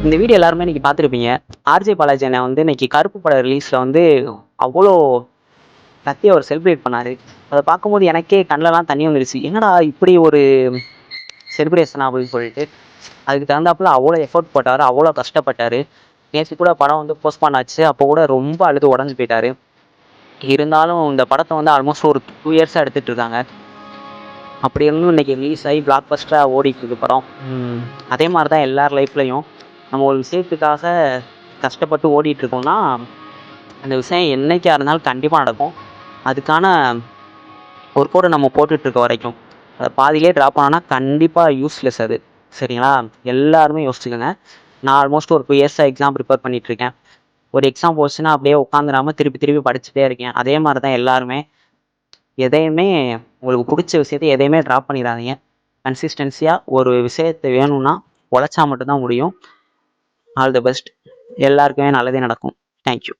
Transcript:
இந்த வீடியோ எல்லாருமே இன்னைக்கு பார்த்துருப்பீங்க. ஆர்ஜே பாலாஜி அண்ணன் வந்து இன்னைக்கு கருப்பு படம் ரிலீஸில் வந்து அவ்வளோ கத்தி அவர் செலிப்ரேட் பண்ணார். அதை பார்க்கும்போது எனக்கே கண்ணிலலாம் தண்ணி வந்துருச்சு. என்னடா இப்படி ஒரு செலிப்ரேஷன் அப்படின்னு சொல்லிட்டு அதுக்கு தகுந்தாப்புல அவ்வளோ எஃபோர்ட் போட்டார், அவ்வளோ கஷ்டப்பட்டார். நேற்று கூட படம் வந்து போஸ்ட்பான் ஆச்சு. அப்போ கூட ரொம்ப அழுது உடஞ்சி போயிட்டார். இருந்தாலும் இந்த படத்தை வந்து ஆல்மோஸ்ட் ஒரு 2 இயர்ஸாக எடுத்துகிட்டு இருக்காங்க. அப்படி இருந்தும் இன்னைக்கு ரிலீஸ் ஆகி பிளாக் பஸ்டராக ஓடிட்டு இருக்கு படம். அதே மாதிரி தான் எல்லார் லைஃப்லையும் நம்ம ஒரு விஷயத்துக்காக கஷ்டப்பட்டு ஓடிட்டு இருக்கோம்னா அந்த விஷயம் என்னைக்கா இருந்தாலும் கண்டிப்பாக நடக்கும். அதுக்கான ஒர்க்கோடு நம்ம போட்டுட்ருக்க வரைக்கும் அதை பாதியிலே ட்ராப் ஆனால் கண்டிப்பாக யூஸ்லெஸ் அது. சரிங்களா? எல்லாருமே யோசிச்சுக்கோங்க. நான் ஆல்மோஸ்ட் ஒரு 2 இயர்ஸாக எக்ஸாம் ப்ரிப்பேர் பண்ணிகிட்ருக்கேன். ஒரு எக்ஸாம் போச்சுன்னா அப்படியே உட்காந்துடாமல் திருப்பி திருப்பி படிச்சுட்டே இருக்கேன். அதே மாதிரி தான் எல்லாருமே. எதையுமே உங்களுக்கு பிடிச்ச விஷயத்தை எதையுமே ட்ராப் பண்ணிடாதீங்க. கன்சிஸ்டன்சியாக ஒரு விஷயத்தை வேணும்னா உழைச்சா மட்டும்தான் முடியும். All the best. எல்லாருக்குமே நல்லதே நடக்கும். தேங்க்யூ.